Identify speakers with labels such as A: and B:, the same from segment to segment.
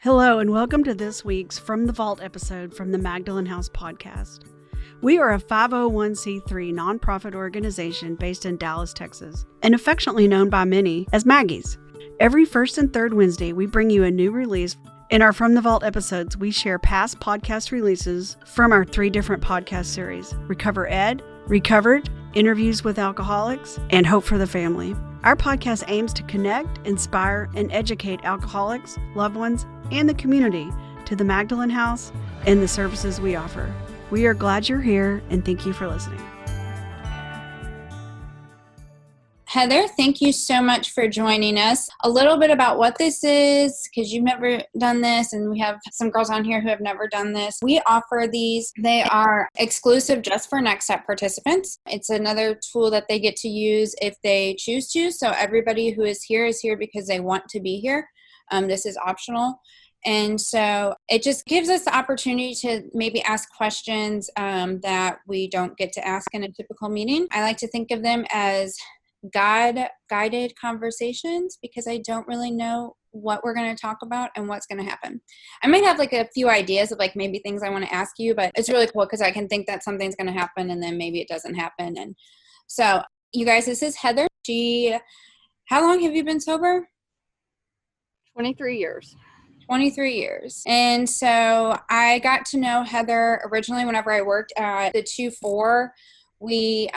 A: Hello, and welcome to this week's From the Vault episode from the Magdalen House podcast. We are a 501c3 nonprofit organization based in Dallas, Texas, and affectionately known by many as Maggies. Every first and third Wednesday, we bring you a new release. In our From the Vault episodes, we share past podcast releases from our 3 different podcast series: Recover Ed, Recovered, Interviews with Alcoholics, and Hope for the Family. Our podcast aims to connect, inspire, and educate alcoholics, loved ones, and the community to the Magdalen House and the services we offer. We are glad you're here, and thank you for listening.
B: Heather, thank you so much for joining us. A little bit about what this is, because you've never done this, and we have some girls on here who have never done this. We offer these. They are exclusive just for Next Step participants. It's another tool that they get to use if they choose to. So everybody who is here because they want to be here. This is optional. And so it just gives us the opportunity to maybe ask questions that we don't get to ask in a typical meeting. I like to think of them as guided conversations, because I don't really know what we're going to talk about and what's going to happen. I might have like a few ideas of like maybe things I want to ask you, but it's really cool because I can think that something's going to happen and then maybe it doesn't happen. And so you guys, this is Heather. How long have you been sober?
C: 23 years.
B: 23 years. And so I got to know Heather originally whenever I worked at the 2-4. We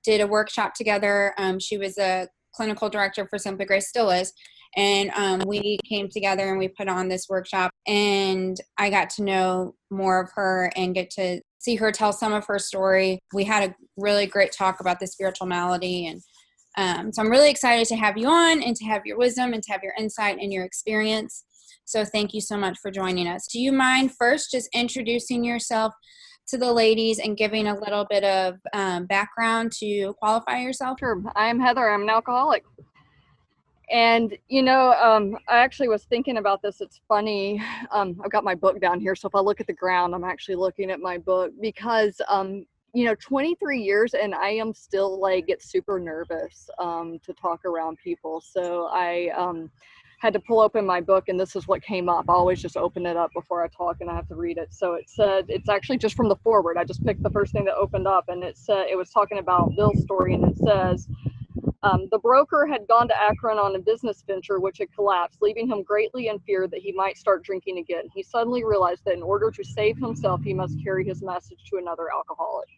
B: did a workshop together. She was a clinical director for Simply Grace, still is. And we came together and we put on this workshop. And I got to know more of her and get to see her tell some of her story. We had a really great talk about the spiritual malady. And so I'm really excited to have you on and to have your wisdom and to have your insight and your experience. So thank you so much for joining us. Do you mind first just introducing yourself to the ladies and giving a little bit of background to qualify yourself?
C: Sure. I'm Heather. I'm an alcoholic. And, I actually was thinking about this. It's funny. I've got my book down here. So if I look at the ground, I'm actually looking at my book because, 23 years and I am still get super nervous to talk around people. So I had to pull open my book, and this is what came up. I always just open it up before I talk, and I have to read it. So it said, it's actually just from the forward. I just picked the first thing that opened up, and it was talking about Bill's story, and it says, the broker had gone to Akron on a business venture which had collapsed, leaving him greatly in fear that he might start drinking again. He suddenly realized that in order to save himself, he must carry his message to another alcoholic.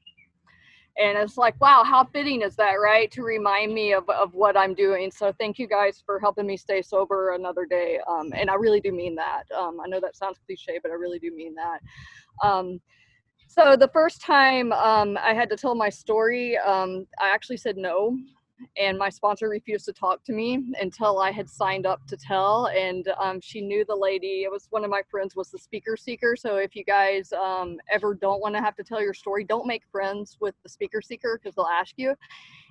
C: And it's like, wow, how fitting is that, right? To remind me of what I'm doing. So thank you guys for helping me stay sober another day. And I really do mean that. I know that sounds cliche, but I really do mean that. So the first time I had to tell my story, I actually said no. And my sponsor refused to talk to me until I had signed up to tell. And she knew the lady. It was one of my friends was the speaker seeker. So if you guys ever don't want to have to tell your story, don't make friends with the speaker seeker because they'll ask you.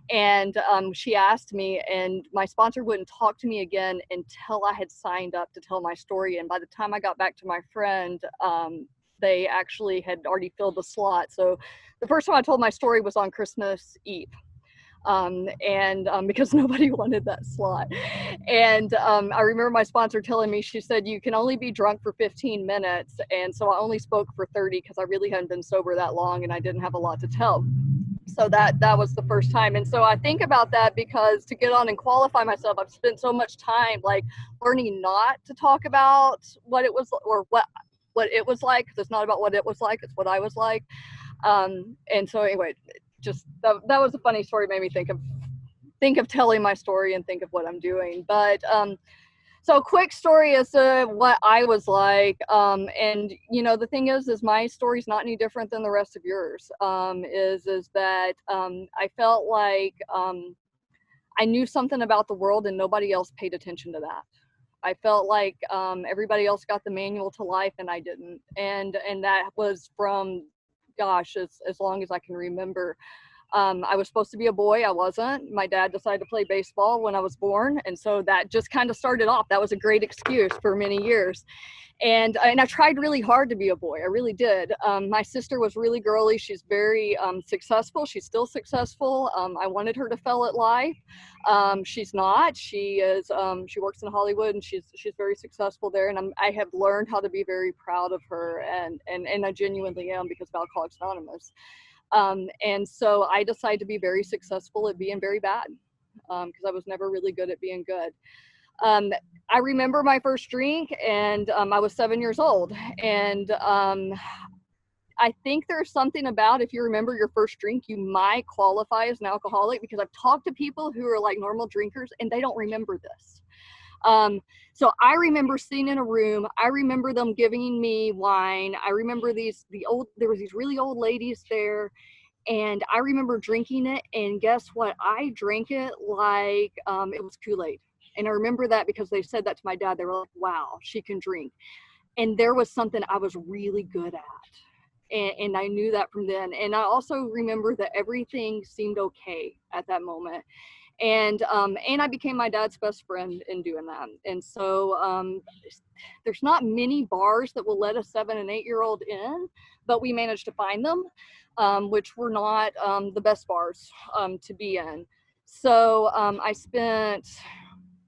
C: And she asked me, and my sponsor wouldn't talk to me again until I had signed up to tell my story. And by the time I got back to my friend, they actually had already filled the slot. So the first time I told my story was on Christmas Eve. Because nobody wanted that slot. And I remember my sponsor telling me, she said, you can only be drunk for 15 minutes. And so I only spoke for 30 because I really hadn't been sober that long and I didn't have a lot to tell. So that was the first time. And so I think about that because to get on and qualify myself, I've spent so much time learning not to talk about what it was or what it was like, because it's not about what it was like, it's what I was like. And so anyway, just that was a funny story. Made me think of telling my story and think of what I'm doing. But so a quick story as to what I was like. And the thing is my story's not any different than the rest of yours. Is that I felt like I knew something about the world and nobody else paid attention to that. I felt like everybody else got the manual to life and I didn't. And that was from, gosh, as long as I can remember. I was supposed to be a boy. I wasn't. My dad decided to play baseball when I was born. And so that just kind of started off. That was a great excuse for many years. And I tried really hard to be a boy. I really did. My sister was really girly. She's very successful. She's still successful. I wanted her to fail at life. She's not. She is. She works in Hollywood, and she's very successful there. And I have learned how to be very proud of her, and I genuinely am, because of Alcoholics Anonymous. And so I decided to be very successful at being very bad, because I was never really good at being good. I remember my first drink, and I was 7 years old. And I think there's something about, if you remember your first drink, you might qualify as an alcoholic, because I've talked to people who are like normal drinkers and they don't remember this. So I remember sitting in a room. I remember them giving me wine. I remember there was these really old ladies there, and I remember drinking it. And guess what? I drank it like it was Kool-Aid. And I remember that because they said that to my dad. They were like, wow, she can drink. And there was something I was really good at. And I knew that from then. And I also remember that everything seemed okay at that moment. And I became my dad's best friend in doing that. And so there's not many bars that will let a 7 and 8 year old in, but we managed to find them, which were not the best bars to be in. So I spent,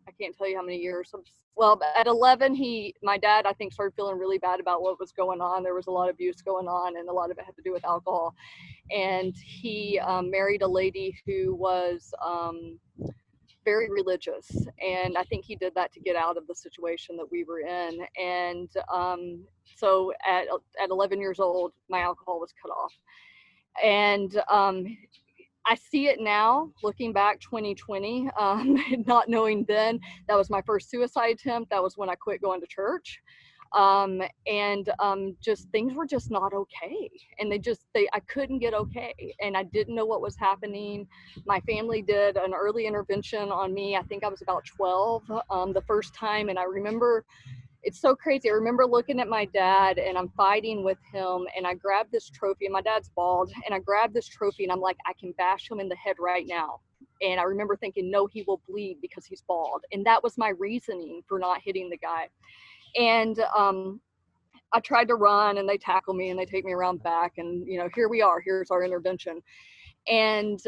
C: I can't tell you how many years. Well, at 11, my dad, I think, started feeling really bad about what was going on. There was a lot of abuse going on, and a lot of it had to do with alcohol. And he married a lady who was very religious. And I think he did that to get out of the situation that we were in. And so at 11 years old, my alcohol was cut off. And I see it now, looking back 2020, not knowing then. That was my first suicide attempt. That was when I quit going to church. Just things were just not okay. And I couldn't get okay. And I didn't know what was happening. My family did an early intervention on me. I think I was about 12 the first time. And I remember, it's so crazy. I remember looking at my dad, and I'm fighting with him, and I grabbed this trophy, and my dad's bald, and I grabbed this trophy, and I'm like, I can bash him in the head right now. And I remember thinking, no, he will bleed because he's bald. And that was my reasoning for not hitting the guy. And I tried to run, and they tackle me, and they take me around back, and here we are, here's our intervention. And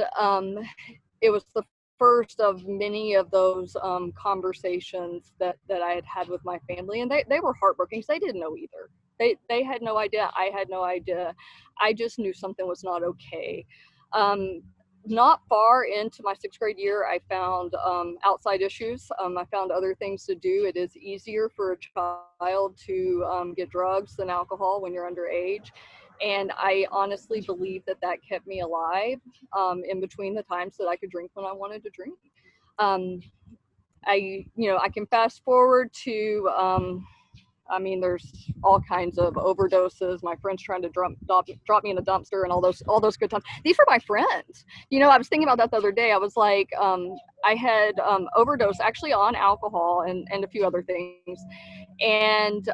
C: it was the first of many of those conversations that I had with my family, and they were heartbroken because they didn't know either. They had no idea. I had no idea. I just knew something was not okay. Not far into my 6th grade year, I found outside issues. I found other things to do. It is easier for a child to get drugs than alcohol when you're underage. And I honestly believe that kept me alive in between the times that I could drink when I wanted to drink. I can fast forward to, there's all kinds of overdoses. My friends trying to drop me in a dumpster, and all those good times. These were my friends. I was thinking about that the other day. I was like, I had overdosed actually on alcohol and a few other things. And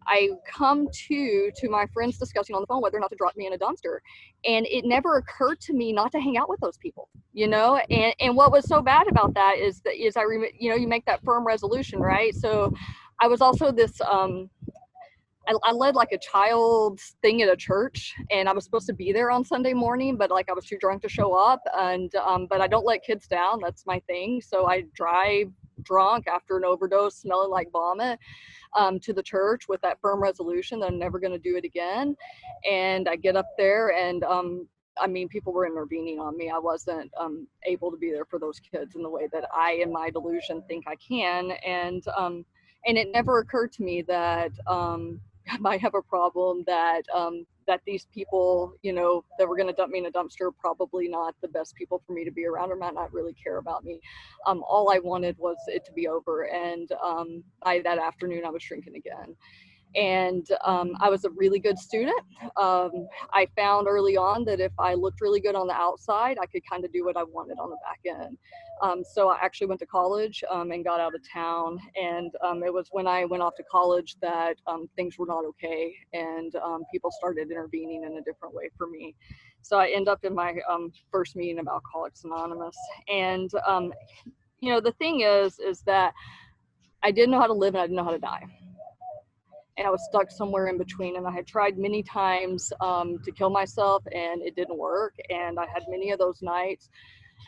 C: I come to my friends discussing on the phone whether or not to drop me in a dumpster. And it never occurred to me not to hang out with those people, and what was so bad about that is you make that firm resolution, right? So I was also this, I led like a child's thing at a church, and I was supposed to be there on Sunday morning, but I was too drunk to show up. And, but I don't let kids down. That's my thing. So I drive drunk after an overdose, smelling like vomit, to the church with that firm resolution that I'm never going to do it again. And I get up there, and people were intervening on me. I wasn't able to be there for those kids in the way that I, in my delusion, think I can. And it never occurred to me that I might have a problem, that these people, that were going to dump me in a dumpster, probably not the best people for me to be around, or might not really care about me. All I wanted was it to be over. And by that afternoon, I was drinking again. And I was a really good student. I found early on that if I looked really good on the outside, I could kind of do what I wanted on the back end. So I actually went to college and got out of town. And it was when I went off to college that things were not okay, and people started intervening in a different way for me. So I ended up in my first meeting of Alcoholics Anonymous. And, the thing is that I didn't know how to live and I didn't know how to die. And I was stuck somewhere in between, and I had tried many times to kill myself, and it didn't work. And I had many of those nights.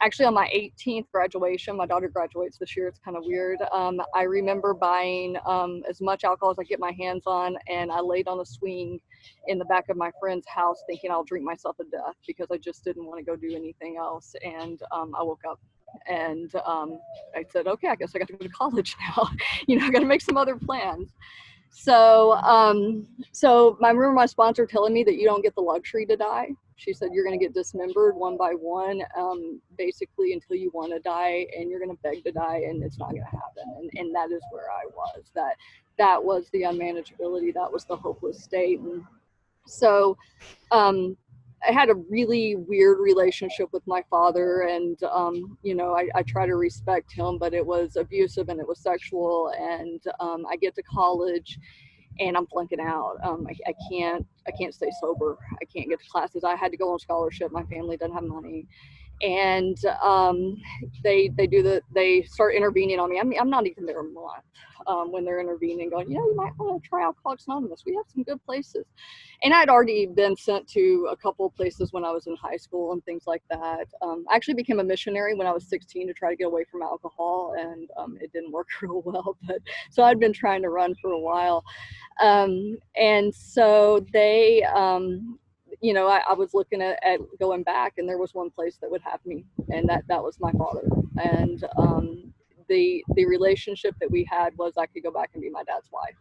C: Actually, on my 18th graduation, my daughter graduates this year, it's kind of weird. I remember buying as much alcohol as I get my hands on, and I laid on a swing in the back of my friend's house thinking I'll drink myself to death because I just didn't want to go do anything else. And I woke up and I said, okay, I guess I got to go to college now. I got to make some other plans. So, I remember my sponsor telling me that you don't get the luxury to die. She said, you're going to get dismembered one by one, basically until you want to die, and you're going to beg to die, and it's not going to happen. And that is where I was. That was the unmanageability. That was the hopeless state. And so, I had a really weird relationship with my father, and I try to respect him, but it was abusive and it was sexual. And I get to college and I'm flunking out. I can't stay sober. I can't get to classes. I had to go on scholarship. My family doesn't have money. And they start intervening on me. I'm not even there a month when they're intervening, going, you might want to try Alcoholics Anonymous. We have some good places. And I'd already been sent to a couple of places when I was in high school and things like that. I actually became a missionary when I was 16 to try to get away from alcohol, and it didn't work real well. But so I'd been trying to run for a while. And so they, I was looking at going back, and there was one place that would have me, and that was my father. And the relationship that we had was I could go back and be my dad's wife,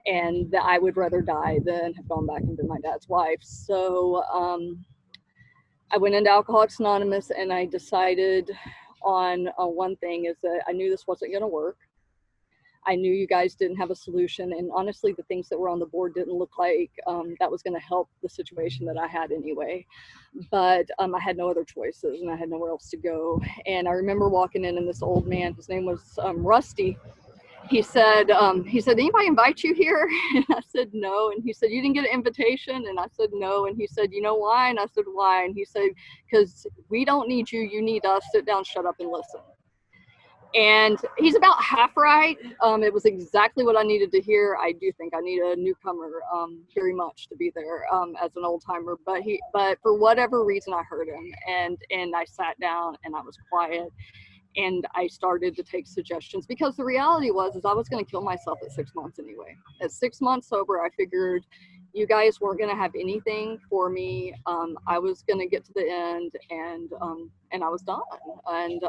C: and I would rather die than have gone back and been my dad's wife. So I went into Alcoholics Anonymous, and I decided on one thing, is that I knew this wasn't going to work. I knew you guys didn't have a solution, and honestly, the things that were on the board didn't look like that was going to help the situation that I had anyway. But I had no other choices, and I had nowhere else to go. And I remember walking in, and this old man, his name was Rusty. He said, anybody invite you here? And I said, no. And he said, you didn't get an invitation? And I said, no. And he said, you know why? And I said, why? And he said, because we don't need you. You need us. Sit down, shut up, and listen. And he's about half right. It was exactly what I needed to hear. I do think I need a newcomer very much to be there as an old timer. But for whatever reason, I heard him, and I sat down and I was quiet, and I started to take suggestions, because the reality was I was going to kill myself at 6 months anyway. At 6 months sober, I figured you guys weren't going to have anything for me. I was going to get to the end, and I was done. And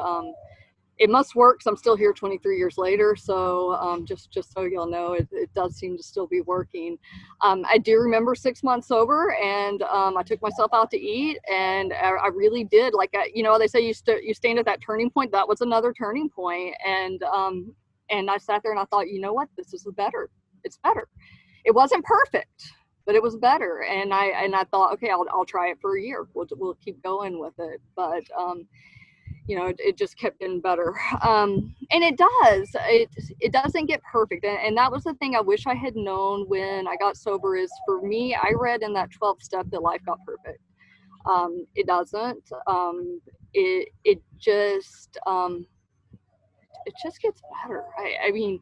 C: it must work, because I'm still here 23 years later. So just so y'all know, it does seem to still be working. I do remember 6 months sober, and I took myself out to eat, and I really did. Like, they say you stand at that turning point. That was another turning point. And I sat there and I thought, you know what, this is better. It's better. It wasn't perfect, but it was better. And I thought, okay, I'll try it for a year. We'll keep going with it. But it just kept getting better. And it does. It doesn't get perfect. And that was the thing I wish I had known when I got sober, is for me, I read in that 12th step that life got perfect. It doesn't. It just gets better. I mean,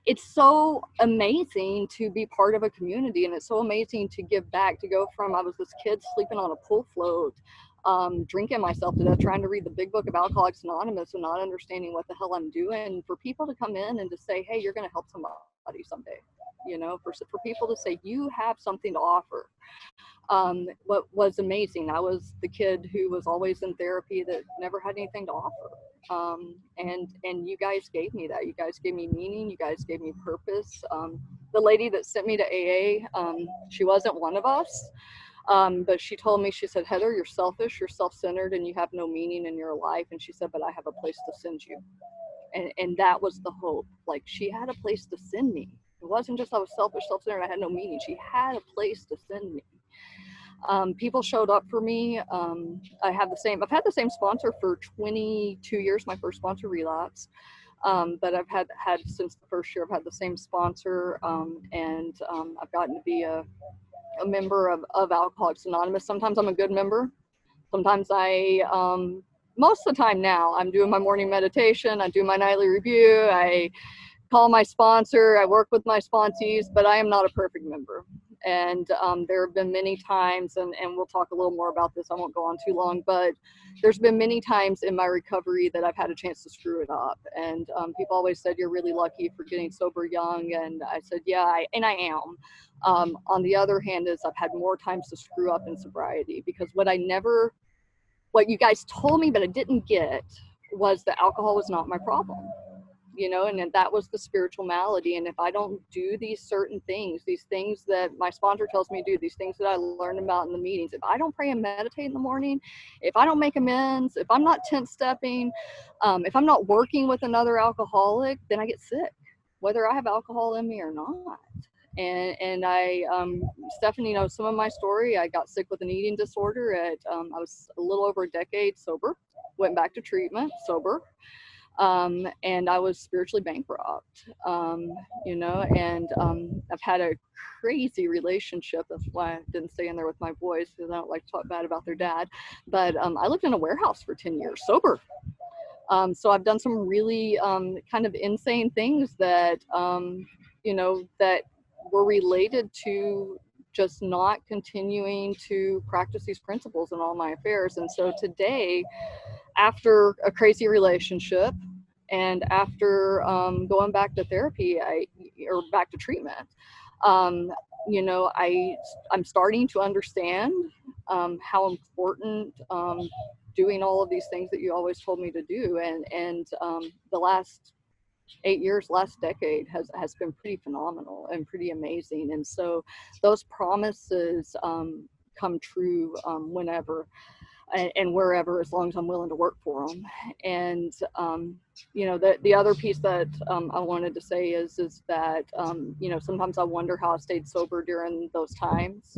C: it's so amazing to be part of a community, and it's so amazing to give back, to go from, I was this kid sleeping on a pool float, drinking myself to death, trying to read the big book of Alcoholics Anonymous and not understanding what the hell I'm doing, for people to come in and to say, hey, you're going to help somebody someday, for people to say you have something to offer. What was amazing, I was the kid who was always in therapy that never had anything to offer. And you guys gave me that. You guys gave me meaning. You guys gave me purpose. The lady that sent me to AA, she wasn't one of us. But she told me, she said, Heather, you're selfish, you're self-centered, and you have no meaning in your life. And she said, but I have a place to send you. And that was the hope. Like, she had a place to send me. It wasn't just I was selfish, self-centered, I had no meaning. She had a place to send me. People showed up for me. I've had the same sponsor for 22 years, my first sponsor relapse. But I've had since the first year, I've had the same sponsor, and I've gotten to be a member of Alcoholics Anonymous. Sometimes I'm a good member. Sometimes most of the time now, I'm doing my morning meditation, I do my nightly review, I call my sponsor, I work with my sponsees, but I am not a perfect member. And there have been many times, and we'll talk a little more about this, I won't go on too long, but there's been many times in my recovery that I've had a chance to screw it up. And people always said, you're really lucky for getting sober young. And I said, yeah, I am. On the other hand is I've had more times to screw up in sobriety, because what you guys told me but I didn't get was that alcohol was not my problem. And that was the spiritual malady. And if I don't do these certain things, these things that my sponsor tells me to do, these things that I learned about in the meetings, if I don't pray and meditate in the morning, if I don't make amends, if I'm not 10th stepping, if I'm not working with another alcoholic, then I get sick, whether I have alcohol in me or not. And Stephanie knows some of my story. I got sick with an eating disorder I was a little over a decade sober, went back to treatment sober. And I was spiritually bankrupt, and I've had a crazy relationship. That's why I didn't stay in there with my boys, because I don't like to talk bad about their dad. But I lived in a warehouse for 10 years sober. So I've done some really kind of insane things that, that were related to just not continuing to practice these principles in all my affairs. And so today, after a crazy relationship and after going back to therapy, or back to treatment, I'm starting to understand how important doing all of these things that you always told me to do. And the last 8 years, last decade has been pretty phenomenal and pretty amazing. And so those promises come true whenever and wherever, as long as I'm willing to work for them. And the other piece that I wanted to say is that sometimes I wonder how I stayed sober during those times.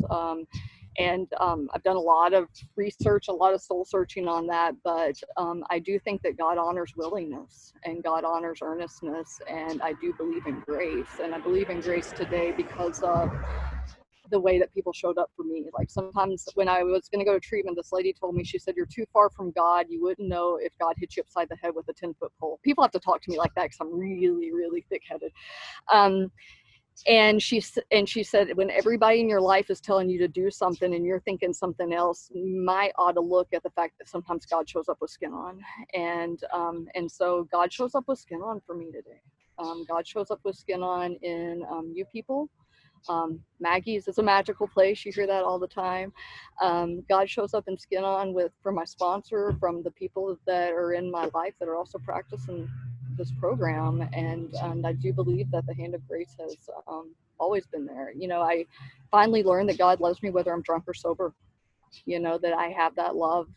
C: And I've done a lot of research, a lot of soul searching on that, but I do think that God honors willingness and God honors earnestness, and I do believe in grace. And I believe in grace today because of the way that people showed up for me. Like sometimes when I was going to go to treatment, this lady told me, she said, you're too far from God. You wouldn't know if God hit you upside the head with a 10-foot pole. People have to talk to me like that because I'm really, really thick-headed. And she said, when everybody in your life is telling you to do something and you're thinking something else, you might ought to look at the fact that sometimes God shows up with skin on. And so God shows up with skin on for me today. God shows up with skin on in you people. Maggie's is a magical place. You hear that all the time. God shows up in skin on from my sponsor, from the people that are in my life that are also practicing this program. And I do believe that the hand of grace has always been there. I finally learned that God loves me whether I'm drunk or sober. That I have that love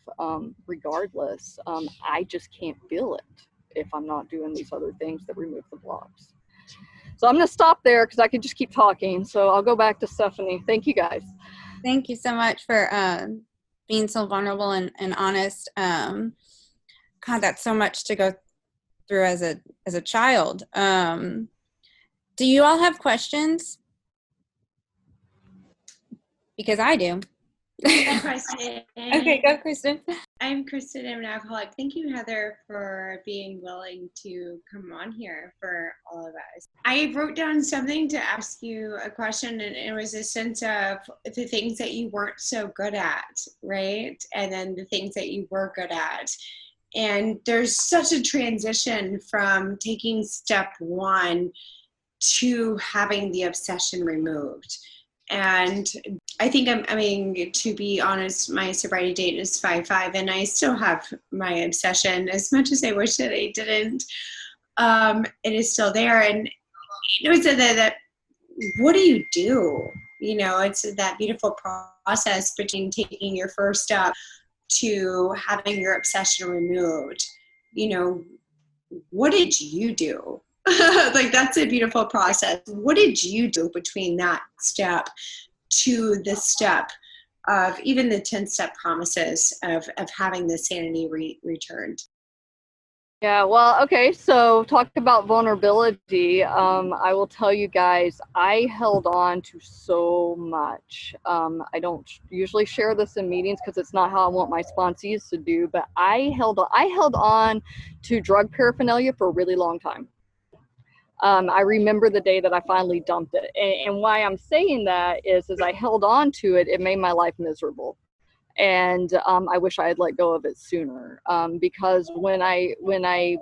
C: regardless. I just can't feel it if I'm not doing these other things that remove the blocks. So I'm going to stop there because I could just keep talking. So I'll go back to Stephanie. Thank you, guys.
B: Thank you so much for being so vulnerable and honest. God, that's so much to go through as a child. Do you all have questions? Because I do.
D: Question.
B: Okay, go, Kristen.
D: I'm Kristen. I'm an alcoholic. Thank you, Heather, for being willing to come on here for all of us. I wrote down something to ask you a question, and it was a sense of the things that you weren't so good at, right? And then the things that you were good at. And there's such a transition from taking step one to having the obsession removed. And I think to be honest, my sobriety date is 5/5, and I still have my obsession as much as I wish that I didn't. It is still there. And it's that what do you do? It's that beautiful process between taking your first step to having your obsession removed. What did you do Like, that's a beautiful process. What did you do between that step to the step of even the 10-step promises of having the sanity returned?
C: Yeah, well, okay, so talk about vulnerability. I will tell you guys, I held on to so much. I don't usually share this in meetings because it's not how I want my sponsees to do, but I held on to drug paraphernalia for a really long time. I remember the day that I finally dumped it. And why I'm saying that is I held on to it, it made my life miserable. And I wish I had let go of it sooner, because when I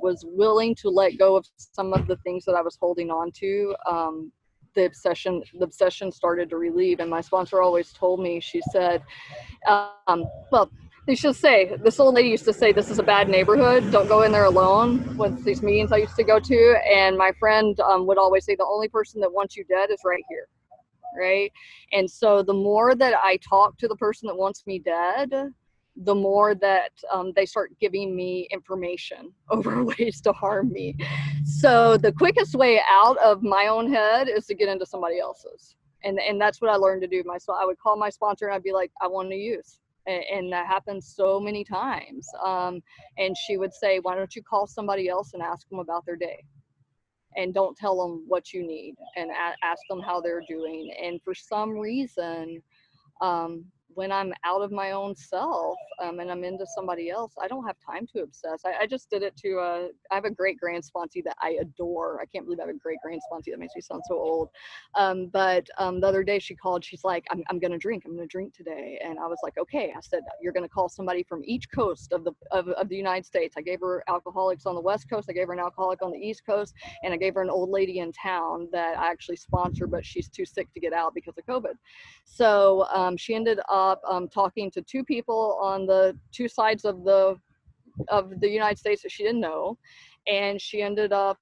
C: was willing to let go of some of the things that I was holding on to, the obsession started to relieve. And my sponsor always told me, she said, well, they should say, this old lady used to say, this is a bad neighborhood, don't go in there alone, with these meetings I used to go to. And my friend would always say, the only person that wants you dead is right here. Right. And so the more that I talk to the person that wants me dead, the more that they start giving me information over ways to harm me. So the quickest way out of my own head is to get into somebody else's. And that's what I learned to do. I would call my sponsor and I'd be like, I want to use. And that happens so many times. And she would say, why don't you call somebody else and ask them about their day? And don't tell them what you need, and ask them how they're doing. And for some reason, when I'm out of my own self, and I'm into somebody else, I don't have time to obsess. I just did it to, I have a great grand sponsee that I adore. I can't believe I have a great grand sponsee. That makes me sound so old. But the other day she called, she's like, I'm going to drink today. And I was like, okay. I said, you're going to call somebody from each coast of the United States. I gave her alcoholics on the West Coast. I gave her an alcoholic on the East Coast. And I gave her an old lady in town that I actually sponsor, but she's too sick to get out because of COVID. So she ended up talking to two people on the two sides of the United States that she didn't know, and she ended up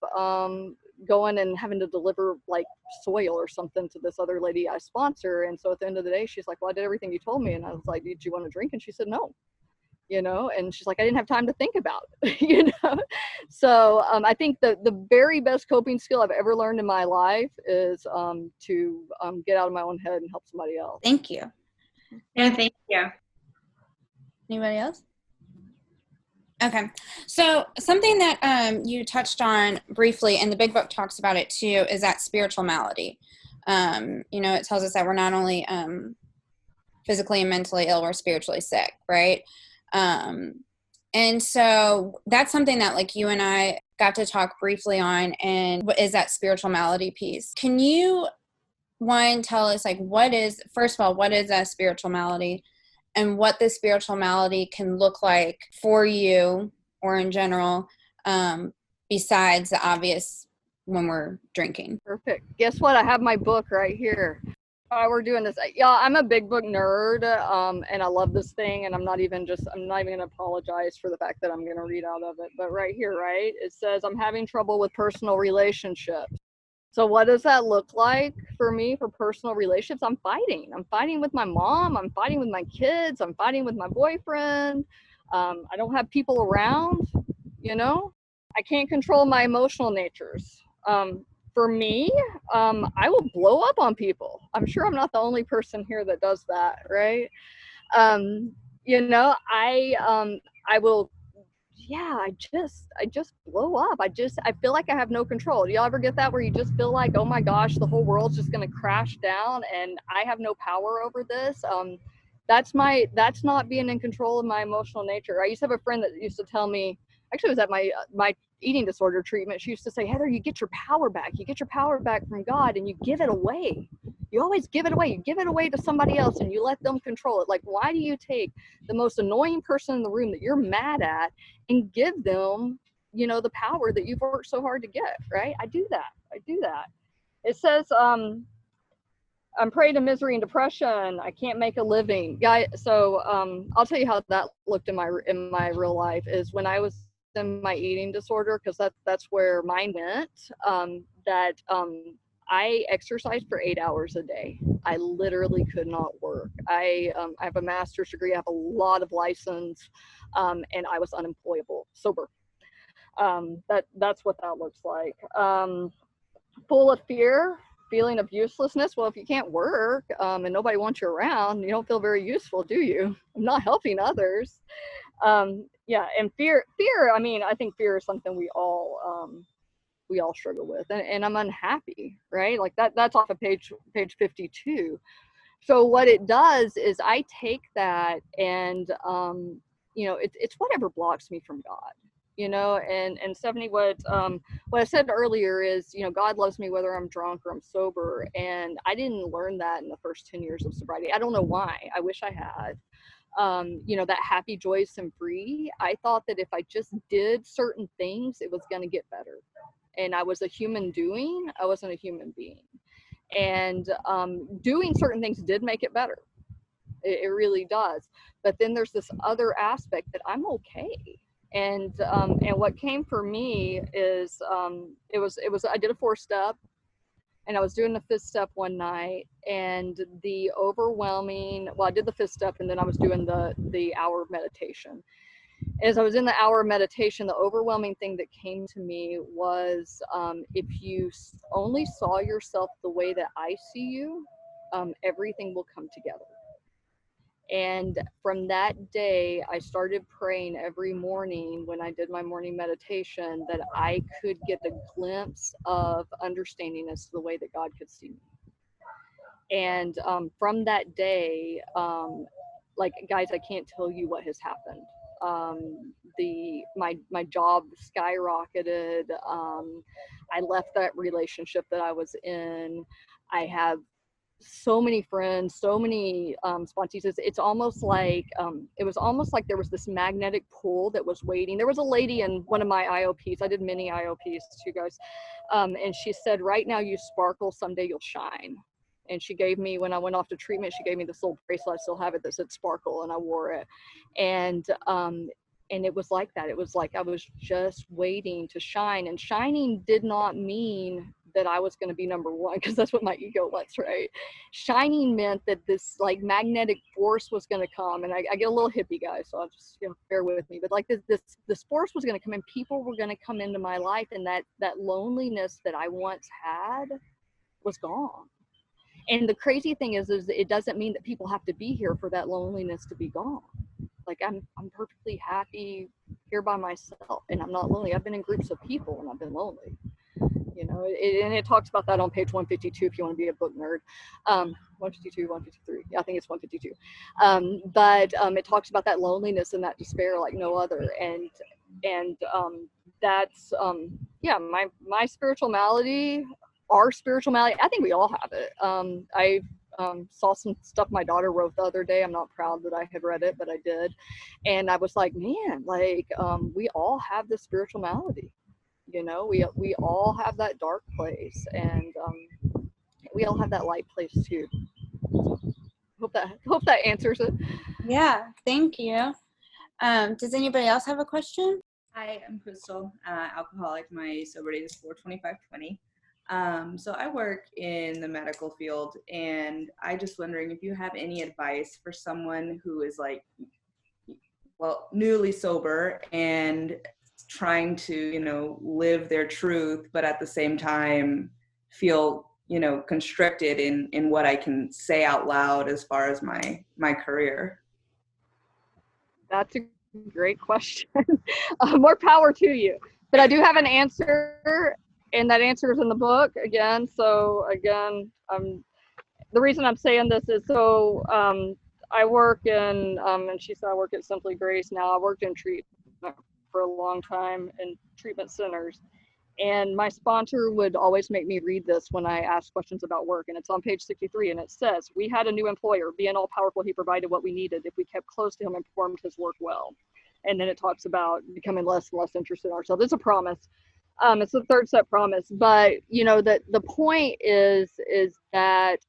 C: going and having to deliver like soil or something to this other lady I sponsor. And so at the end of the day, she's like, well, I did everything you told me. And I was like, did you want to drink? And she said no. And she's like, I didn't have time to think about it, So I think the very best coping skill I've ever learned in my life is to get out of my own head and help somebody else.
B: Thank you.
D: Yeah, thank you.
B: Anybody else? Okay. So something that you touched on briefly, and the big book talks about it too, is that spiritual malady. It tells us that we're not only physically and mentally ill, we're spiritually sick, right? And so that's something that like you and I got to talk briefly on, and what is that spiritual malady piece? Can you, one, tell us like first of all, what is that spiritual malady, and what the spiritual malady can look like for you or in general, besides the obvious when we're drinking?
C: Perfect. Guess what? I have my book right here. We're doing this. Yeah, I'm a big book nerd, and I love this thing, and I'm not even going to apologize for the fact that I'm going to read out of it. But right here, right, it says, I'm having trouble with personal relationships. So what does that look like for me for personal relationships? I'm fighting. I'm fighting with my mom. I'm fighting with my kids. I'm fighting with my boyfriend. I don't have people around, I can't control my emotional natures. For me, I will blow up on people. I'm sure I'm not the only person here that does that, right? I will, I just blow up. I feel like I have no control. Do y'all ever get that where you just feel like, oh my gosh, the whole world's just going to crash down and I have no power over this? That's not being in control of my emotional nature. I used to have a friend that used to tell me, actually it was at my eating disorder treatment. She used to say, Heather, you get your power back. You get your power back from God and you give it away. You always give it away. You give it away to somebody else and you let them control it. Like, why do you take the most annoying person in the room that you're mad at and give them, the power that you've worked so hard to get, right? I do that. It says, I'm prey to misery and depression. I can't make a living. So I'll tell you how that looked in my real life is when I was in my eating disorder, because that's where mine went, I exercised for 8 hours a day. I literally could not work. I have a master's degree. I have a lot of license, and I was unemployable, sober. That's what that looks like. Full of fear, feeling of uselessness. Well, if you can't work and nobody wants you around, you don't feel very useful, do you? I'm not helping others. Yeah, and fear. I mean, I think fear is something we all struggle with, and I'm unhappy, right? Like that's off of page 52. So what it does is I take that and it's whatever blocks me from God, and Stephanie, what I said earlier is, God loves me whether I'm drunk or I'm sober, and I didn't learn that in the first 10 years of sobriety. I don't know why. I wish I had. That happy, joyous, and free. I thought that if I just did certain things, it was going to get better. And I was a human doing, I wasn't a human being. And doing certain things did make it better. It really does. But then there's this other aspect that I'm okay. And what came for me is it was I did a 4-step, and I was doing the 5th step one night, and the overwhelming, I did the 5th step, and then I was doing the hour of meditation. As I was in the hour of meditation, the overwhelming thing that came to me was, if you only saw yourself the way that I see you, everything will come together. And from that day, I started praying every morning when I did my morning meditation that I could get a glimpse of understanding as to the way that God could see me. And from that day, like, guys, I can't tell you what has happened. My job skyrocketed. I left that relationship that I was in. I have so many friends, so many sponsees. It's almost like it was almost like there was this magnetic pull that was waiting. There was a lady in one of my IOPs. I did many IOPs too, guys, and she said, "Right now you sparkle, someday you'll shine." And she gave me, when I went off to treatment, she gave me this little bracelet. I still have it, that said sparkle, and I wore it. And it was like that. It was like I was just waiting to shine. And shining did not mean that I was going to be number one, because that's what my ego wants, right? Shining meant that this like magnetic force was going to come. And I get a little hippie, guys, so I'll just bear with me. But like this force was going to come, and people were going to come into my life, and that loneliness that I once had was gone. And the crazy thing is it doesn't mean that people have to be here for that loneliness to be gone. Like I'm perfectly happy here by myself, and I'm not lonely. I've been in groups of people and I've been lonely, and it talks about that on page 152 if you want to be a book nerd. 152, 153. Yeah, I think it's 152. But it talks about that loneliness and that despair like no other. And that's my spiritual malady. Our spiritual malady, I think we all have it. I saw some stuff my daughter wrote the other day. I'm not proud that I had read it, but I did. And I was like, man, like we all have this spiritual malady. We all have that dark place, and we all have that light place too. Hope that answers it.
B: Yeah, thank you. Does anybody else have a question?
E: Hi, I'm Crystal, alcoholic. My sobriety is 4/25/20. So I work in the medical field, and I just wondering if you have any advice for someone who is like, newly sober and trying to, live their truth, but at the same time feel, constricted in what I can say out loud as far as my career.
C: That's a great question. More power to you. But I do have an answer, and that answer is in the book again. So again, the reason I'm saying this is so I work in, and she said I work at Simply Grace now. I worked in treatment for a long time in treatment centers. And my sponsor would always make me read this when I ask questions about work. And it's on page 63. And it says, "We had a new employer. Being all powerful, he provided what we needed if we kept close to him and performed his work well." And then it talks about becoming less and less interested in ourselves. It's a promise. It's the 3rd step promise. But, the point is that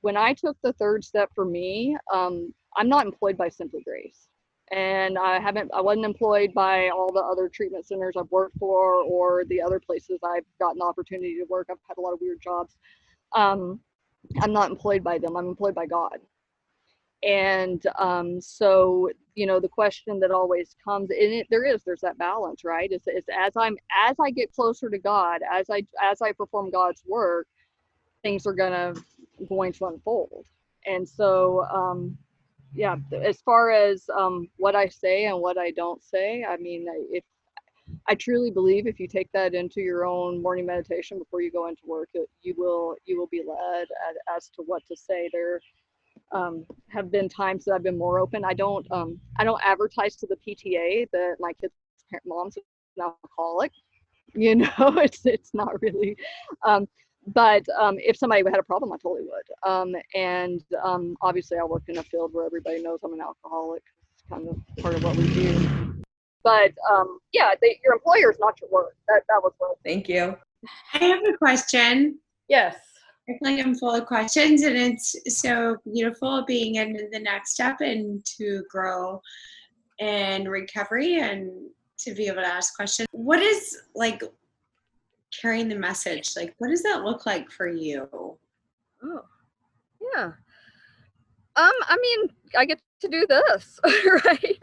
C: when I took the 3rd step for me, I'm not employed by Simply Grace. And I wasn't employed by all the other treatment centers I've worked for or the other places I've gotten the opportunity to work. I've had a lot of weird jobs. I'm not employed by them. I'm employed by God. And so, the question that always comes, and there's that balance, right? It's as I get closer to God, as I perform God's work, things are going to unfold. And so, yeah, as far as what I say and what I don't say, I mean, if I truly believe if you take that into your own morning meditation before you go into work, you will be led as to what to say. There have been times that I've been more open. I don't advertise to the PTA that my kid's mom's an alcoholic. It's not really. But if somebody had a problem, I totally would. And obviously, I work in a field where everybody knows I'm an alcoholic. It's kind of part of what we do. But yeah, your employer is not your work. That was what.
E: Thank you.
D: I have a question.
C: Yes.
D: I feel like I'm full of questions, and it's so beautiful being in the next step and to grow in recovery and to be able to ask questions. What is like carrying the message? Like, what does that look like for you?
C: Oh, yeah. I mean, I get to do this, right?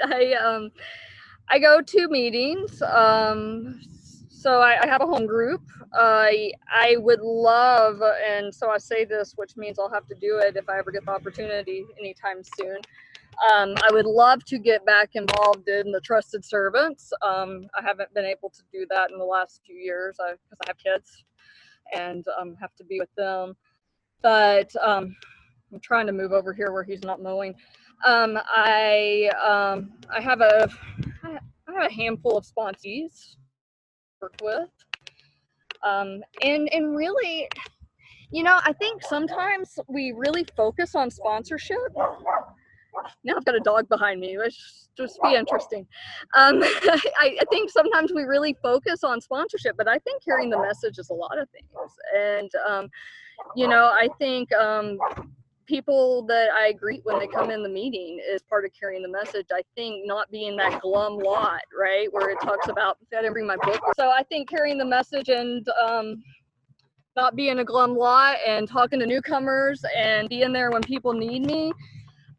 C: I go to meetings. So I have a home group. I would love, and so I say this, which means I'll have to do it if I ever get the opportunity anytime soon. I would love to get back involved in the trusted servants. I haven't been able to do that in the last few years because I have kids and have to be with them. But I'm trying to move over here where he's not mowing. I have a handful of sponsees to work with. And really, I think sometimes we really focus on sponsorship. Now I've got a dog behind me, which just be interesting. I think sometimes we really focus on sponsorship, but I think carrying the message is a lot of things. And, I think people that I greet when they come in the meeting is part of carrying the message. I think not being that glum lot, right, where it talks about, I didn't bring my book. So I think carrying the message and not being a glum lot and talking to newcomers and being there when people need me.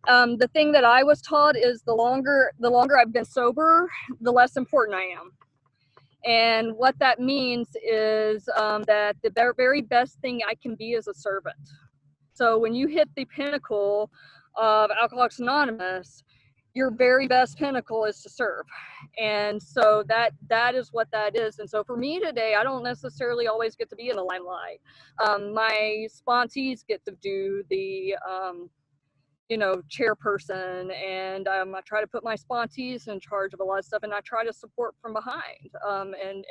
C: The thing that I was taught is the longer I've been sober, the less important I am. And what that means is that the very best thing I can be is a servant. So when you hit the pinnacle of Alcoholics Anonymous, your very best pinnacle is to serve. And so that is what that is. And so for me today, I don't necessarily always get to be in the limelight. My sponsees get to do the chairperson, and I try to put my sponsees in charge of a lot of stuff, and I try to support from behind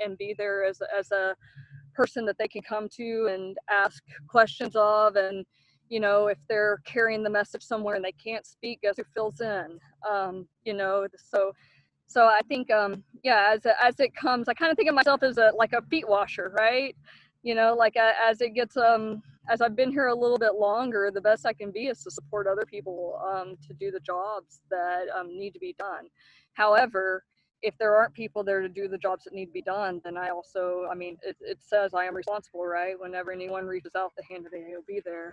C: and be there as a person that they can come to and ask questions of. And if they're carrying the message somewhere and they can't speak, guess who fills in? So I think as it comes, I kind of think of myself as a feet washer, right? As it gets as I've been here a little bit longer, the best I can be is to support other people to do the jobs that need to be done. However, if there aren't people there to do the jobs that need to be done, then it says I am responsible, right? Whenever anyone reaches out, the hand of AA will be there.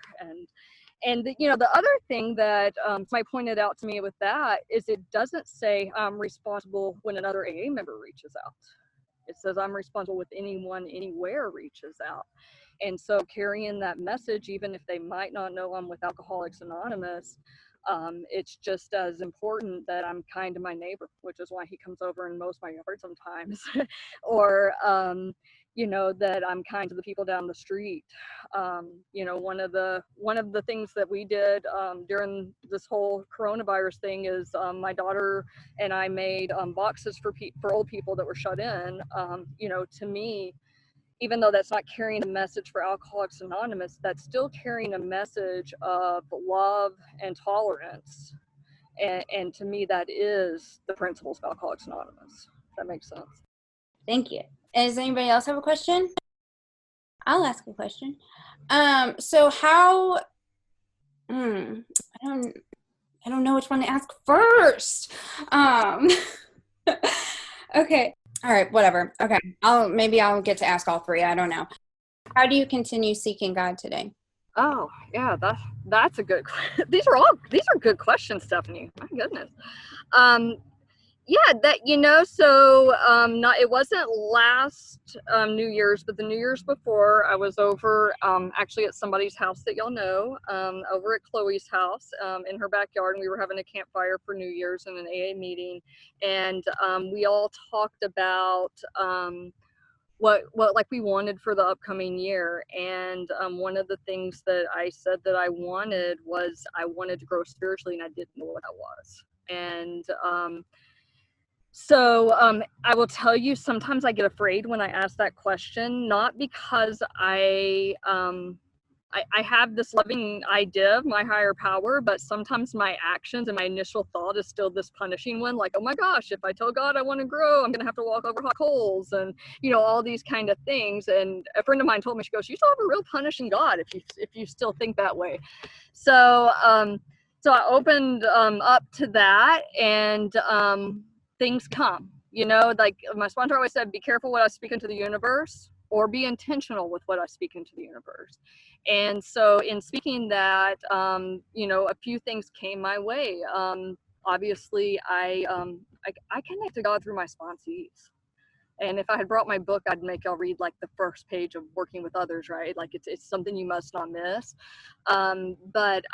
C: And the other thing that somebody pointed out to me with that is it doesn't say I'm responsible when another AA member reaches out. It says I'm responsible with anyone anywhere reaches out. And so carrying that message, even if they might not know I'm with Alcoholics Anonymous, it's just as important that I'm kind to my neighbor, which is why he comes over and mows my yard sometimes, or that I'm kind to the people down the street. One of the things that we did during this whole coronavirus thing is my daughter and I made boxes for old people that were shut in. To me, even though that's not carrying a message for Alcoholics Anonymous, that's still carrying a message of love and tolerance. And to me, that is the principles of Alcoholics Anonymous. If that makes sense.
B: Thank you. Does anybody else have a question? I'll ask a question. So how, I don't know which one to ask first. Okay. All right, whatever. Okay. I'll get to ask all three. I don't know. How do you continue seeking God today?
C: Oh, yeah, that's a good. These are good questions, Stephanie. My goodness. Um, yeah, so not it wasn't last New Year's, but the New Year's before, I was over actually at somebody's house that y'all know, over at Chloe's house in her backyard, and we were having a campfire for New Year's and an AA meeting, and we all talked about what like we wanted for the upcoming year. And one of the things that I said that I wanted was I wanted to grow spiritually, and I didn't know what that was. And I will tell you, sometimes I get afraid when I ask that question, not because I have this loving idea of my higher power, but sometimes my actions and my initial thought is still this punishing one, like, oh my gosh, if I tell God I want to grow, I'm gonna have to walk over hot coals, and all these kind of things. And a friend of mine told me, she goes, you still have a real punishing God if you still think that way. So so I opened up to that, and things come, like my sponsor always said, be careful what I speak into the universe, or be intentional with what I speak into the universe. And so in speaking that, a few things came my way. Obviously, I connect to God through my sponsees. And if I had brought my book, I'd make y'all read like the first page of Working with Others, right? Like it's something you must not miss. But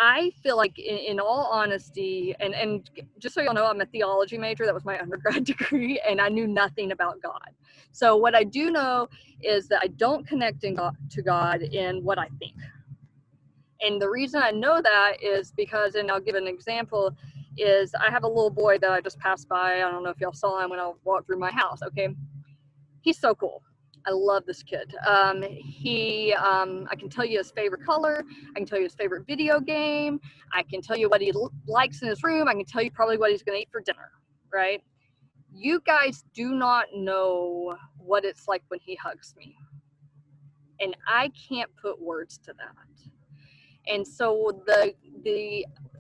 C: I feel like in all honesty, and just so y'all know, I'm a theology major. That was my undergrad degree, and I knew nothing about God. So what I do know is that I don't connect to God in what I think. And the reason I know that is because, and I'll give an example, is I have a little boy that I just passed by. I don't know if y'all saw him when I walked through my house. Okay. He's so cool. I love this kid. I can tell you his favorite color. I can tell you his favorite video game. I can tell you what he likes in his room. I can tell you probably what he's going to eat for dinner, right? You guys do not know what it's like when he hugs me. And I can't put words to that. And so the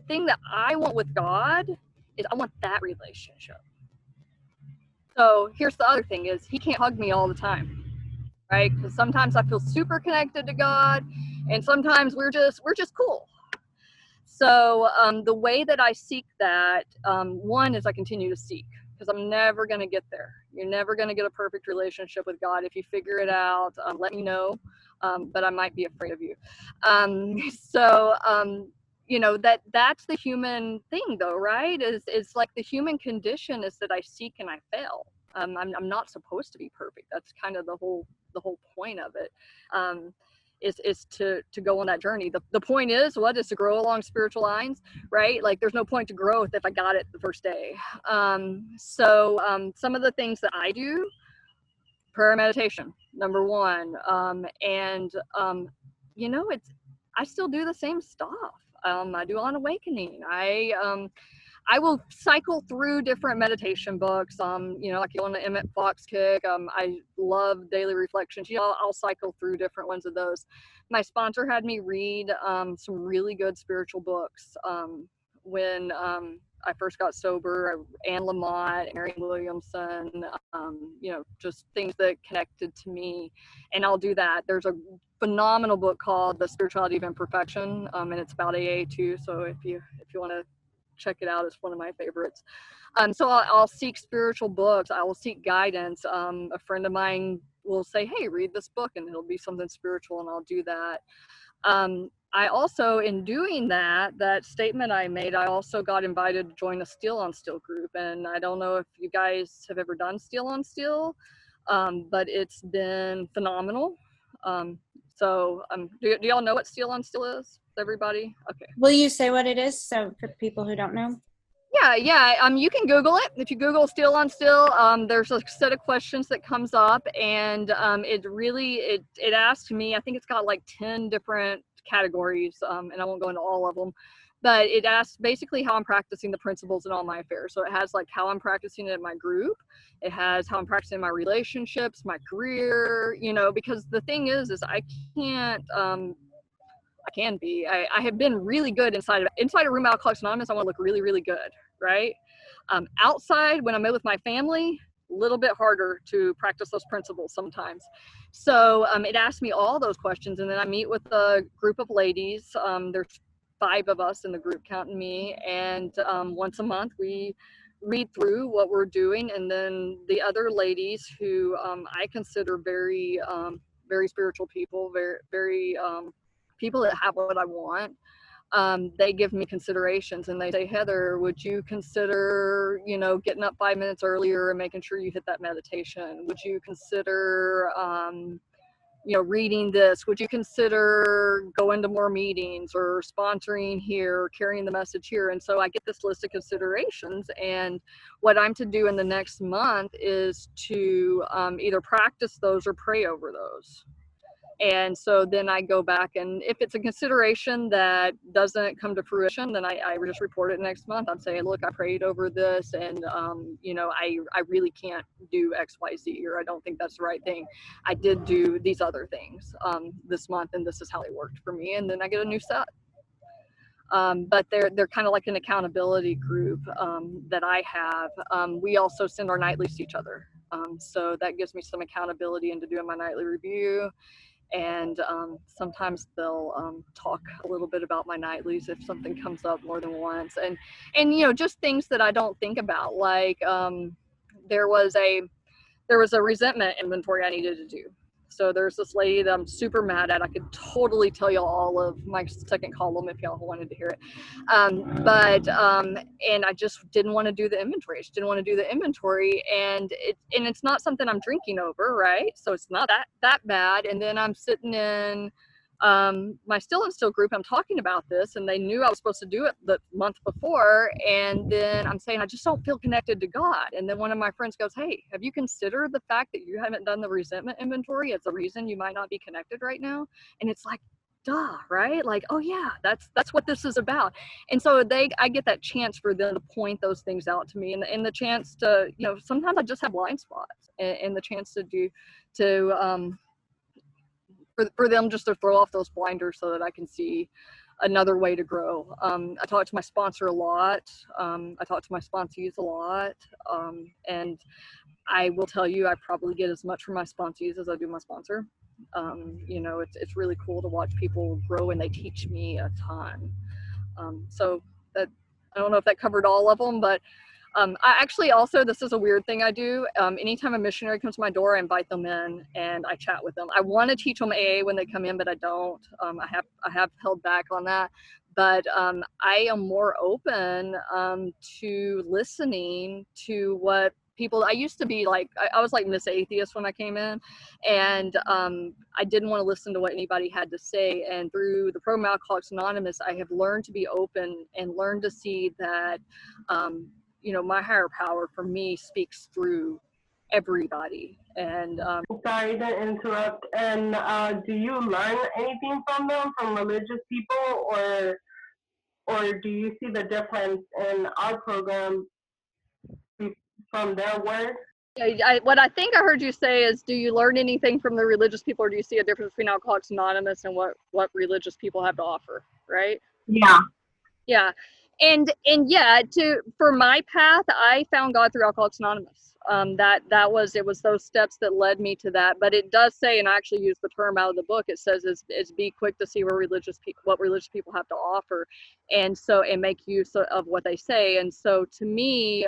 C: thing that I want with God is I want that relationship. So here's the other thing is he can't hug me all the time. Right? Because sometimes I feel super connected to God, and sometimes we're just cool. So the way that I seek that, one is I continue to seek, because I'm never going to get there. You're never going to get a perfect relationship with God. If you figure it out, let me know, but I might be afraid of you. That's the human thing, though, right? It's like the human condition is that I seek and I fail. I'm not supposed to be perfect. That's kind of the whole point of it, is to go on that journey. The point is to grow along spiritual lines, right? Like there's no point to growth if I got it the first day. Some of the things that I do: prayer, meditation, number one. I still do the same stuff. I do On Awakening. I will cycle through different meditation books, like on the Emmett Fox kick. I love Daily Reflections. I'll cycle through different ones of those. My sponsor had me read some really good spiritual books when I first got sober. Anne Lamott, Marianne Williamson, just things that connected to me. And I'll do that. There's a phenomenal book called The Spirituality of Imperfection, and it's about AA too. So if you want to check it out, it's one of my favorites. So I'll seek spiritual books. I will seek guidance. A friend of mine will say, hey, read this book, and it'll be something spiritual, and I'll do that. I also, in doing that statement I made, I also got invited to join a Steel on Steel group. And I don't know if you guys have ever done Steel on Steel, but it's been phenomenal. Do y'all know what Steel on Steel is? Everybody? Okay.
B: Will you say what it is, so for people who don't know?
C: Yeah. You can Google it. If you Google Steel on Steel, there's a set of questions that comes up, and it asks me. I think it's got like 10 different categories, and I won't go into all of them. But it asks basically how I'm practicing the principles in all my affairs. So it has like how I'm practicing it in my group. It has how I'm practicing my relationships, my career. Because the thing is I can't. I have been really good inside a room, Alcoholics Anonymous. I want to look really, really good, right? Outside, when I'm with my family, little bit harder to practice those principles sometimes. So it asked me all those questions, and then I meet with a group of ladies. There's 5 of us in the group, counting me, and once a month we read through what we're doing, and then the other ladies who I consider very very spiritual people, very people that have what I want. They give me considerations, and they say, Heather, would you consider, getting up 5 minutes earlier and making sure you hit that meditation? Would you consider, reading this? Would you consider going to more meetings or sponsoring here, or carrying the message here? And so I get this list of considerations, and what I'm to do in the next month is to either practice those or pray over those. And so then I go back, and if it's a consideration that doesn't come to fruition, then I just report it next month. I'm saying, look, I prayed over this, and I really can't do X, Y, Z, or I don't think that's the right thing. I did do these other things this month, and this is how they worked for me. And then I get a new set. But they're kind of like an accountability group that I have. We also send our nightlies to each other. So that gives me some accountability into doing my nightly review. And sometimes they'll talk a little bit about my nightlies if something comes up more than once, and just things that I don't think about, like there was a resentment inventory I needed to do. So there's this lady that I'm super mad at. I could totally tell y'all all of my second column if y'all wanted to hear it. And I just didn't want to do the inventory. I just didn't want to do the inventory. And it's not something I'm drinking over, right? So it's not that bad. And then I'm sitting in my Still and Still group. I'm talking about this, and they knew I was supposed to do it the month before. And then I'm saying, I just don't feel connected to God. And then one of my friends goes, hey, have you considered the fact that you haven't done the resentment inventory as a reason you might not be connected right now? And it's like, duh, right? Like, oh yeah, that's what this is about. And so I get that chance for them to point those things out to me, and the chance to, sometimes I just have blind spots, and the chance for them just to throw off those blinders so that I can see another way to grow. I talk to my sponsor a lot. I talk to my sponsees a lot. And I will tell you, I probably get as much from my sponsees as I do my sponsor. It's really cool to watch people grow, and they teach me a ton. So that, I don't know if that covered all of them, but I actually also, this is a weird thing I do. Anytime a missionary comes to my door, I invite them in and I chat with them. I want to teach them AA when they come in, but I don't. I have held back on that. But I am more open to listening to what people. I used to be like, I was like Miss Atheist when I came in, and I didn't want to listen to what anybody had to say. And through the program Alcoholics Anonymous, I have learned to be open and learned to see that my higher power for me speaks through everybody. And
F: sorry to interrupt. And do you learn anything from them, from religious people, or do you see the difference in our program from their work?
C: What I think I heard you say is, do you learn anything from the religious people, or do you see a difference between Alcoholics Anonymous and what religious people have to offer, right? Yeah. And yeah, for my path, I found God through Alcoholics Anonymous. It was those steps that led me to that. But it does say, and I actually use the term out of the book, it says is be quick to see what religious people have to offer, and make use of what they say. And so to me,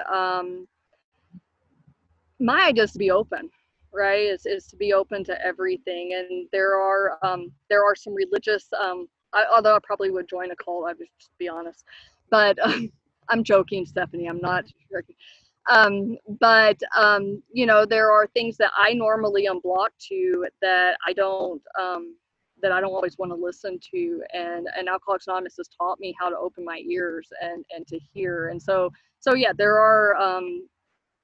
C: my idea is to be open, right? Is to be open to everything. And there are some religious, although I probably would join a cult, I would just be honest. But I'm joking, Stephanie. I'm not joking. There are things that I normally unblock to that I don't always want to listen to. And Alcoholics Anonymous has taught me how to open my ears and to hear. And so yeah,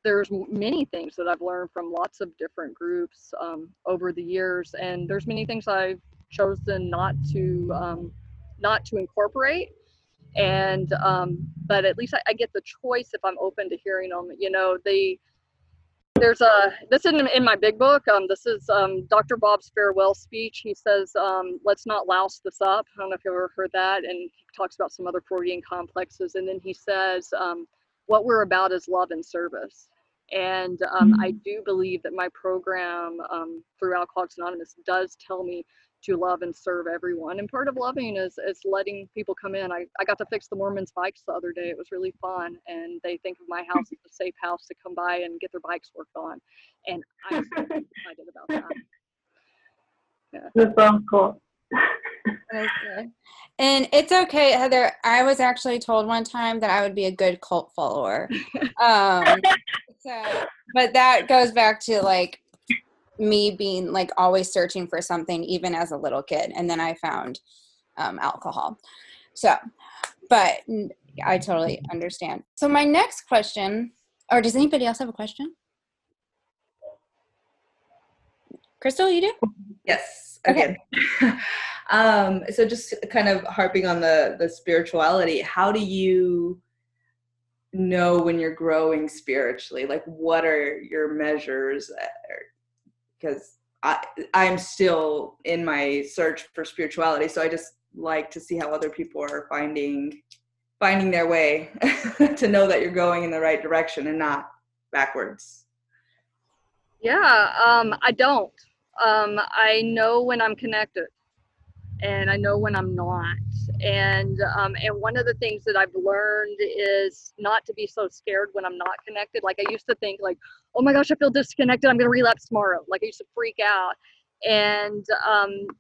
C: there's many things that I've learned from lots of different groups over the years, and there's many things I've chosen not to incorporate. And but at least I get the choice if I'm open to hearing them. This isn't in my big book. This is Dr. Bob's farewell speech. He says, let's not louse this up. I don't know if you've ever heard that. And he talks about some other Freudian complexes. And then he says, what we're about is love and service. And I do believe that my program through Alcoholics Anonymous does tell me to love and serve everyone. And part of loving is letting people come in. I got to fix the Mormons' bikes the other day. It was really fun. And they think of my house as a safe house to come by and get their bikes worked on. And I'm so excited about that. Yeah.
F: That sounds cool.
B: That's good. And it's okay, Heather. I was actually told one time that I would be a good cult follower. But that goes back to like me being like always searching for something, even as a little kid. And then I found alcohol. So, but I totally understand. So my next question, or does anybody else have a question? Crystal, you do?
E: Yes,
B: Okay.
E: again. So just kind of harping on the spirituality, how do you know when you're growing spiritually? Like, what are your measures? Because I'm still in my search for spirituality, so I just like to see how other people are finding their way to know that you're going in the right direction and not backwards.
C: Yeah, I don't. I know when I'm connected, and I know when I'm not. And one of the things that I've learned is not to be so scared when I'm not connected. Like I used to think like, oh my gosh, I feel disconnected, I'm gonna relapse tomorrow. Like I used to freak out. And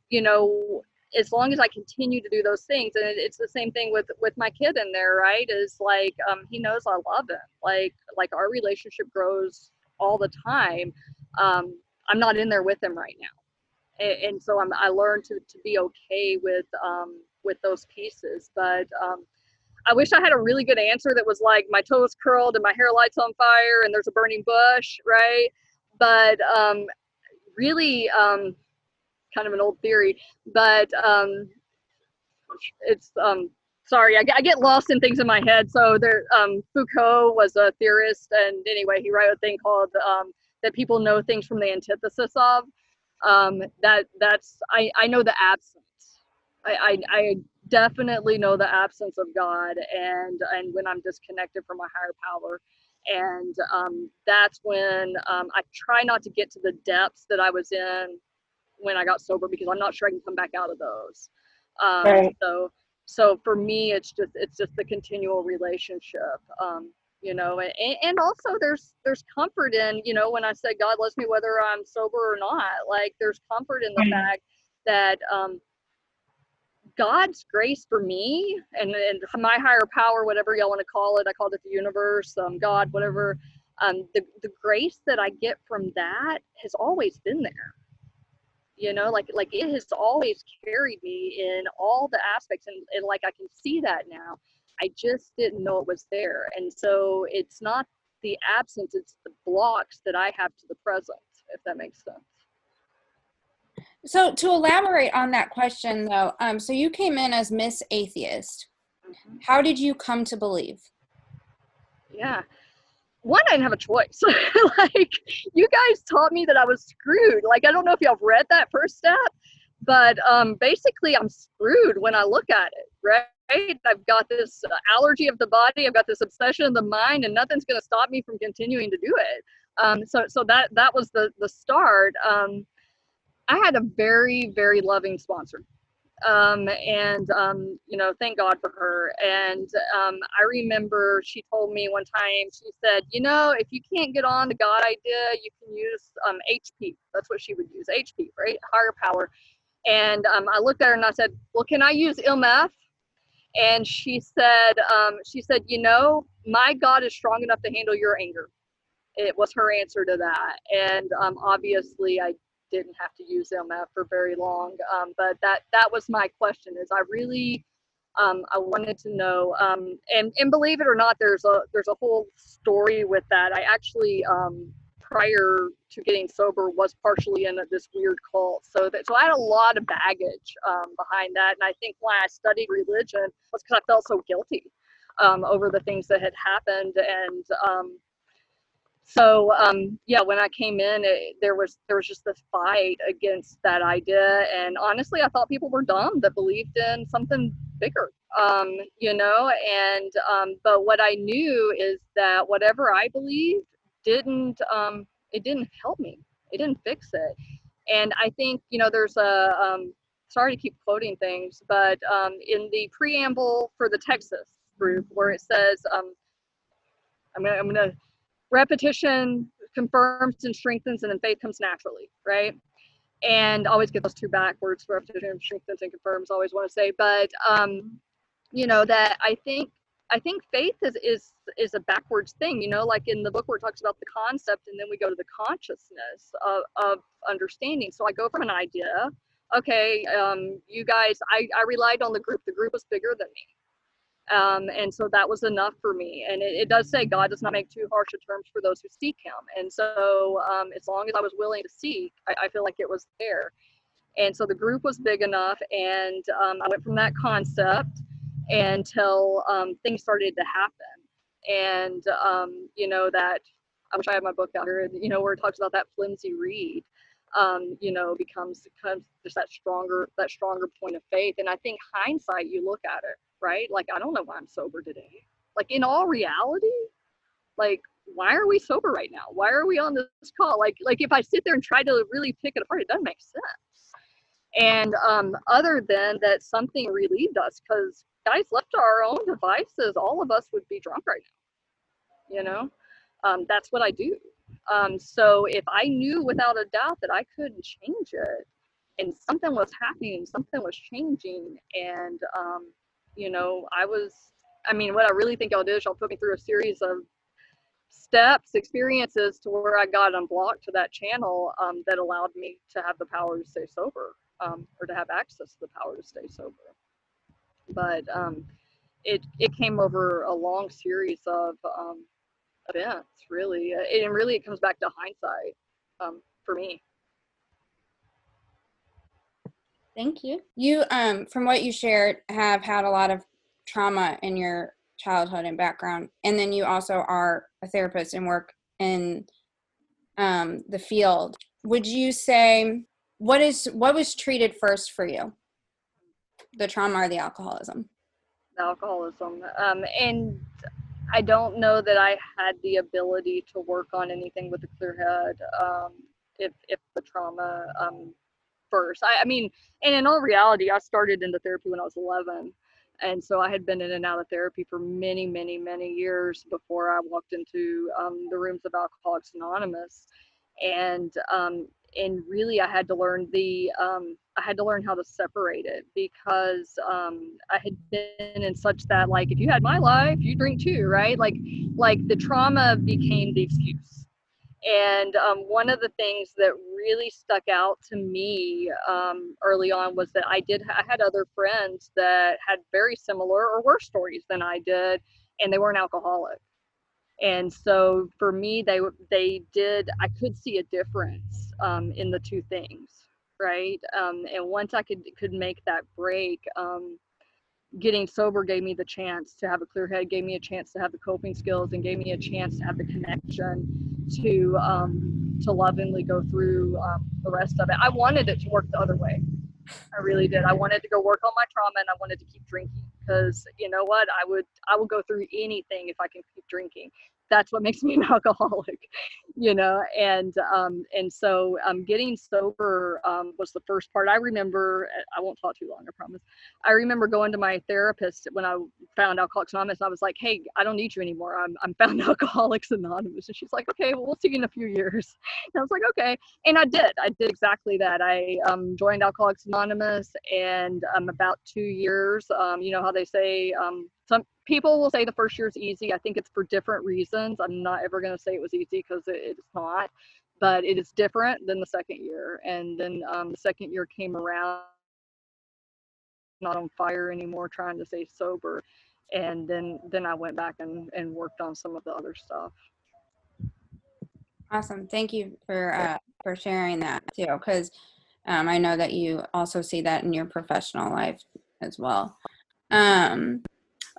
C: you know, as long as I continue to do those things, and it's the same thing with my kid in there, right? Is like he knows I love him. Like our relationship grows all the time. I'm not in there with him right now, and so I learned to be okay with those pieces. But I wish I had a really good answer that was like my toes curled and my hair lights on fire and there's a burning bush, right? But really, kind of an old theory, but it's sorry, I get lost in things in my head. So there, Foucault was a theorist, and anyway, he wrote a thing called that people know things from the antithesis of. That's I know the absence. I definitely know the absence of God, and when I'm disconnected from a higher power, and that's when I try not to get to the depths that I was in when I got sober, because I'm not sure I can come back out of those.
F: Right.
C: So for me, it's just the continual relationship. You know, and also there's comfort in, you know, when I say God loves me whether I'm sober or not. Like there's comfort in the fact that God's grace for me and my higher power, whatever y'all want to call it, I called it the universe, God, whatever, the grace that I get from that has always been there. You know, like it has always carried me in all the aspects, and like I can see that now. I just didn't know it was there. And so it's not the absence, it's the blocks that I have to the present, if that makes sense.
B: So to elaborate on that question though, so you came in as Miss Atheist.
C: Mm-hmm.
B: How did you come to believe?
C: Yeah. One, I didn't have a choice. Like, you guys taught me that I was screwed. Like, I don't know if y'all read that first step, but basically I'm screwed when I look at it, right? I've got this allergy of the body, I've got this obsession of the mind, and nothing's going to stop me from continuing to do it. So that was the start. I had a very, very loving sponsor. You know, thank God for her. And I remember she told me one time, she said, you know, if you can't get on the God idea, you can use HP. That's what she would use, HP, right? Higher power. And I looked at her and I said, well, can I use MF? And she said, you know, my God is strong enough to handle your anger. It was her answer to that. And obviously I didn't have to use MF for very long. But that was my question, is I really, I wanted to know, and believe it or not, there's a whole story with that. I actually, prior to getting sober, was partially in this weird cult. So I had a lot of baggage behind that. And I think why I studied religion was because I felt so guilty over the things that had happened. And so yeah, when I came in, there was just this fight against that idea. And honestly, I thought people were dumb that believed in something bigger, you know. And but what I knew is that whatever I believed didn't help me. It didn't fix it. And I think, there's a, sorry to keep quoting things, but in the preamble for the Texas group where it says, I'm gonna repetition confirms and strengthens, and then faith comes naturally, right? And always get those two backwards, repetition strengthens and confirms, always want to say, but that I think faith is a backwards thing, like in the book where it talks about the concept and then we go to the consciousness of understanding. So I go from an idea, okay, you guys, I relied on the group was bigger than me. And so that was enough for me. And it does say God does not make too harsh of terms for those who seek him. And so as long as I was willing to seek, I feel like it was there. And so the group was big enough, and I went from that concept until things started to happen. And, that, I wish I had my book out here, where it talks about that flimsy reed, becomes just that stronger point of faith. And I think hindsight, you look at it, right? Like, I don't know why I'm sober today. Like, in all reality, like, why are we sober right now? Why are we on this call? Like if I sit there and try to really pick it apart, it doesn't make sense. And other than that, something relieved us, because guys, left to our own devices, all of us would be drunk right now. That's what I do. So if I knew without a doubt that I couldn't change it, and something was happening, something was changing, and what I really think y'all did is y'all put me through a series of steps, experiences, to where I got unblocked to that channel that allowed me to have the power to stay sober, or to have access to the power to stay sober. But it came over a long series of events, really. And really it comes back to hindsight for me.
B: Thank you. You, from what you shared, have had a lot of trauma in your childhood and background, and then you also are a therapist and work in the field. Would you say what was treated first for you, the trauma or the alcoholism?
C: The alcoholism, and I don't know that I had the ability to work on anything with a clear head if the trauma first. I mean, and in all reality, I started into therapy when I was 11. And so I had been in and out of therapy for many, many, many years before I walked into the rooms of Alcoholics Anonymous. And really I had to learn how to separate it, because I had been in such that, like, if you had my life, you drink too, right? Like the trauma became the excuse. And one of the things that really stuck out to me early on was that I had other friends that had very similar or worse stories than I did, and they weren't alcoholic. And so for me, I could see a difference in the two things, right? And once I could make that break, getting sober gave me the chance to have a clear head, gave me a chance to have the coping skills, and gave me a chance to have the connection to lovingly go through the rest of it. I wanted it to work the other way. I really did. I wanted to go work on my trauma, and I wanted to keep drinking, because you know what? I will go through anything if I can keep drinking. That's what makes me an alcoholic, and so getting sober was the first part. I remember, I won't talk too long, I promise. I remember going to my therapist when I found Alcoholics Anonymous. I was like, hey, I don't need you anymore. I'm found Alcoholics Anonymous. And she's like, okay, well, we'll see you in a few years. And I was like, okay. And I did exactly that. I joined Alcoholics Anonymous, and about 2 years, you know how they say, some people will say the first year is easy. I think it's for different reasons. I'm not ever going to say it was easy, because it's not, but it is different than the second year. And then the second year came around, not on fire anymore, trying to stay sober. And then I went back and worked on some of the other stuff.
B: Awesome. Thank you for sharing that too, because I know that you also see that in your professional life as well.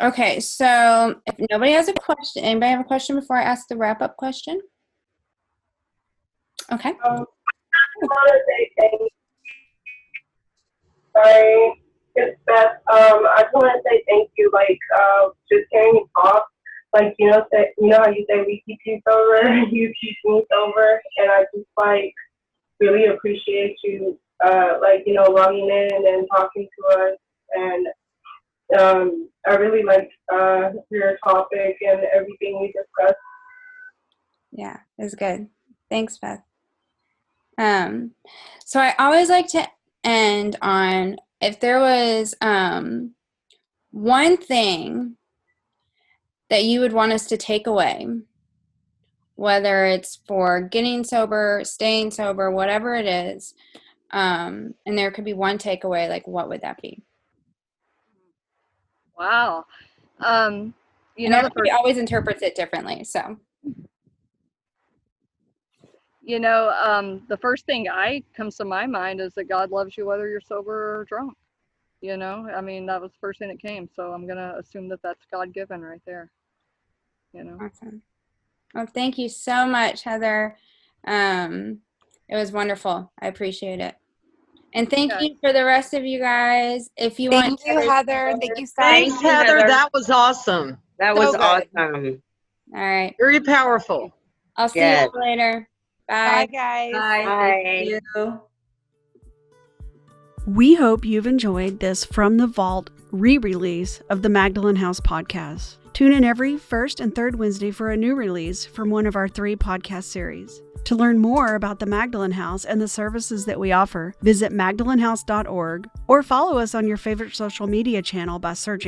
B: Okay, so if nobody has a question, anybody have a question before I ask the wrap-up question? Okay.
F: I want to say thank you. Sorry, it's Beth. I just want to say thank you, just hearing you talk, like, you know how you say we keep you sober, you keep me sober, and I just like really appreciate you, logging in and talking to us, and I really like your topic and everything we discussed.
B: Yeah, it was good. Thanks, Beth. So I always like to end on, if there was one thing that you would want us to take away, whether it's for getting sober, staying sober, whatever it is, and there could be one takeaway, like what would that be?
C: Wow.
B: Everybody always interprets it differently, so.
C: The first thing comes to my mind is that God loves you whether you're sober or drunk. That was the first thing that came. So I'm going to assume that that's God-given right there.
B: Awesome. Well, thank you so much, Heather. It was wonderful. I appreciate it. And thank you for the rest of you guys. If you
G: Thank you, Heather. Thank you so much.
H: Thanks, Heather. That was awesome.
G: That
H: was
G: good.
H: awesome.
B: All right.
H: Very powerful.
B: I'll see you later. Bye.
G: Bye, guys.
E: Bye.
H: Bye.
E: Thank you.
A: We hope you've enjoyed this From the Vault re-release of the Magdalen House podcast. Tune in every first and third Wednesday for a new release from one of our 3 podcast series. To learn more about the Magdalen House and the services that we offer, visit magdalenhouse.org or follow us on your favorite social media channel by searching